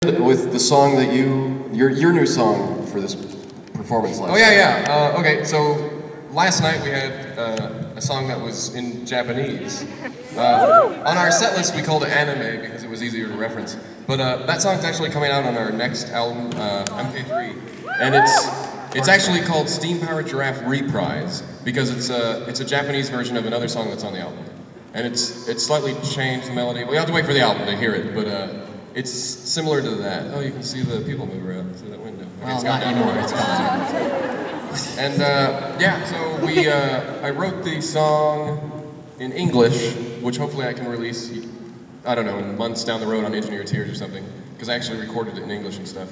with the song that your new song for this performance last night. Yeah. Okay, so last night we had a song that was in Japanese. On our set list we called it anime because it was easier to reference. But that song's actually coming out on our next album, MK3. And it's actually called Powered Giraffe Reprise because it's a Japanese version of another song that's on the album. And it's slightly changed the melody. We have to wait for the album to hear it, but it's similar to that. Oh, you can see the people move around through that window. Okay, well, not anymore. It's gone. And yeah, so I wrote the song in English, which hopefully I can release, I don't know, in months down the road on Engineer Tears or something, because I actually recorded it in English and stuff.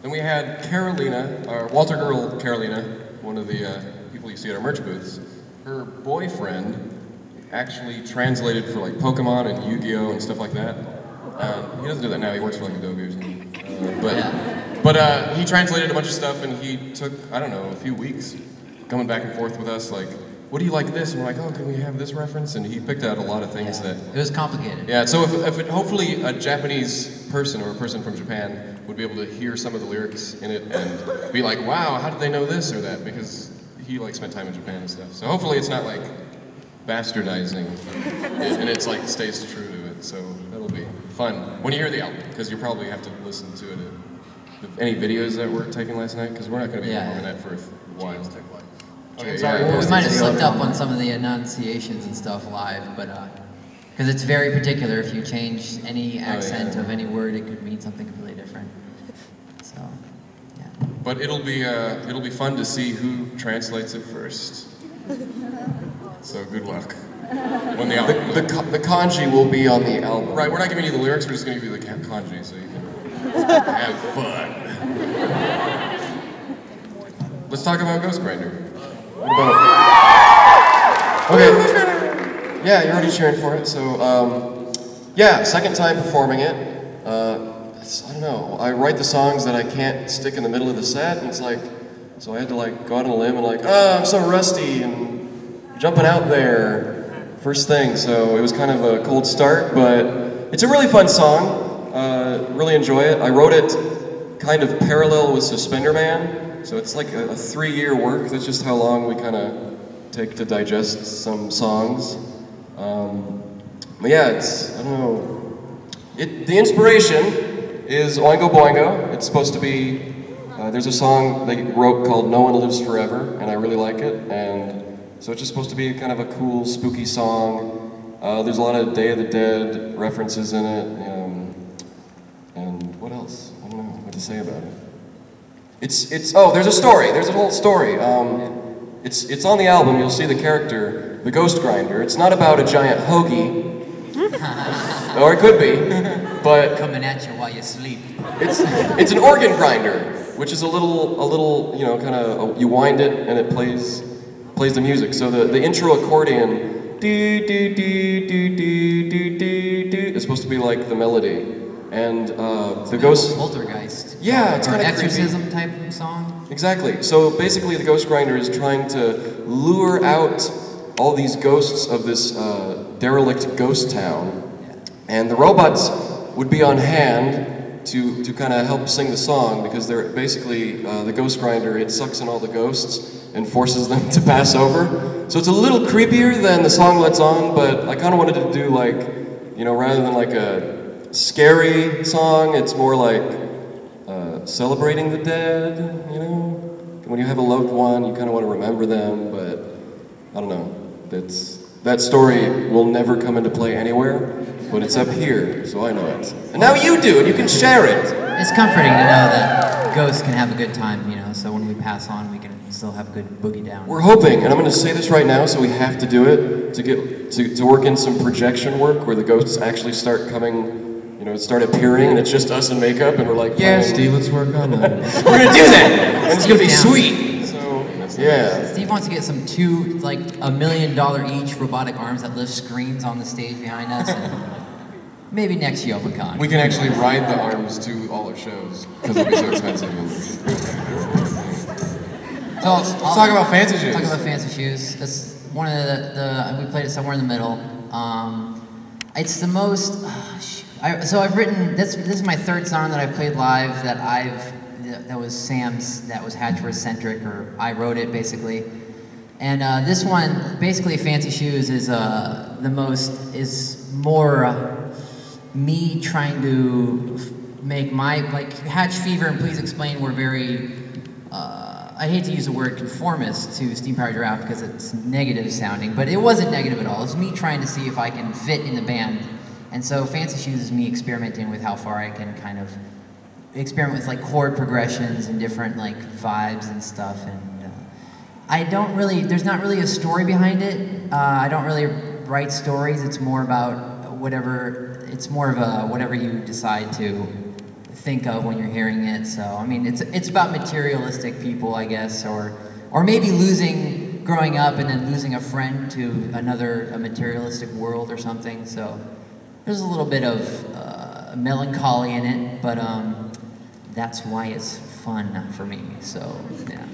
Then we had Carolina, or Walter Girl Carolina, one of the people you see at our merch booths. Her boyfriend actually translated for like Pokemon and Yu-Gi-Oh! And stuff like that. He doesn't do that now, he works for like Adobe or something. But he translated a bunch of stuff and he took, I don't know, a few weeks coming back and forth with us like, what do you like this? And we're like, oh, can we have this reference? And he picked out a lot of things that... It was complicated. Yeah, so if hopefully a Japanese person or a person from Japan would be able to hear some of the lyrics in it and be like, wow, how did they know this or that? Because he like spent time in Japan and stuff. So hopefully it's not like bastardizing it, and it's like stays true to it. So that'll be fun when you hear the album, because you probably have to listen to it. Any videos that were taken last night, because we're not going to be performing that for a while. Okay, well, we might have slipped up on some of the enunciations and stuff live, but because it's very particular. If you change any accent of any word, it could mean something completely different. So, yeah. But it'll be fun to see who translates it first. So good luck. When the album, the kanji will be on the album. Right, we're not giving you the lyrics, we're just going to give you the kanji so you can have fun. Let's talk about Ghost Grinder. What about... Okay. Yeah, you're already cheering for it, so, yeah, second time performing it. I don't know, I write the songs that I can't stick in the middle of the set, and it's like, so I had to like go out on a limb and like, oh, I'm so rusty, and jumping out there, first thing, so it was kind of a cold start, but it's a really fun song, really enjoy it. I wrote it kind of parallel with Suspender Man, so it's like a 3-year work. That's just how long we kind of take to digest some songs. But yeah, I don't know. The inspiration is Oingo Boingo. It's supposed to be, there's a song they wrote called No One Lives Forever, and I really like it. And so it's just supposed to be kind of a cool, spooky song. There's a lot of Day of the Dead references in it. And what else? I don't know what to say about it. Oh, there's a story. There's a whole story. It's on the album. You'll see the character, the Ghost Grinder. It's not about a giant hoagie, or it could be, but coming at you while you sleep. It's an organ grinder, which is a little, you know, kind of you wind it and it plays the music. So the intro accordion, dee dee dee dee dee dee dee dee, is supposed to be like the melody. And the ghost... Poltergeist. Yeah, it's kind of exorcism creepy. type of song. Exactly. So basically the Ghost Grinder is trying to lure out all these ghosts of this derelict ghost town. And the robots would be on hand to kind of help sing the song, because they're basically, the Ghost Grinder, it sucks in all the ghosts and forces them to pass over. So it's a little creepier than the song lets on, but I kind of wanted to do like, you know, rather than like a scary song, it's more like celebrating the dead, you know? When you have a loved one, you kind of want to remember them, but I don't know. That story will never come into play anywhere, but it's up here, so I know it. And now you do, and you can share it. It's comforting to know that ghosts can have a good time, you know, so when we pass on, we can still have a good boogie down. We're hoping, and I'm going to say this right now, so we have to do it, to work in some projection work where the ghosts actually start coming, you know, start appearing, and it's just us in makeup, and we're like, yeah, Steve, let's work on that. We're going to do that, and it's going to be sweet. So, yeah. Steve wants to get some like $1 million each robotic arms that lift screens on the stage behind us, and maybe next Youmacon. We can actually ride the arms to all our shows, because it'll be so expensive. So let's talk about Fancy Shoes. Talk about Fancy Shoes. That's one of we played it somewhere in the middle. It's the most, So I've written, this is my third song that I've played live that that was Sam's, that was Hatchworth-centric, or I wrote it basically. And this one, basically Fancy Shoes is more me trying to make my, like Hatch Fever and Please Explain were very, I hate to use the word conformist to Steam Powered Giraffe because it's negative sounding, but it wasn't negative at all. It was me trying to see if I can fit in the band. And so Fancy Shoes is me experimenting with how far I can kind of experiment with like chord progressions and different like vibes and stuff. And there's not really a story behind it. I don't really write stories. It's more about whatever you decide to think of when you're hearing it. So I mean, it's about materialistic people, I guess, or maybe growing up and then losing a friend to a materialistic world or something. So there's a little bit of melancholy in it, but that's why it's fun for me. So yeah.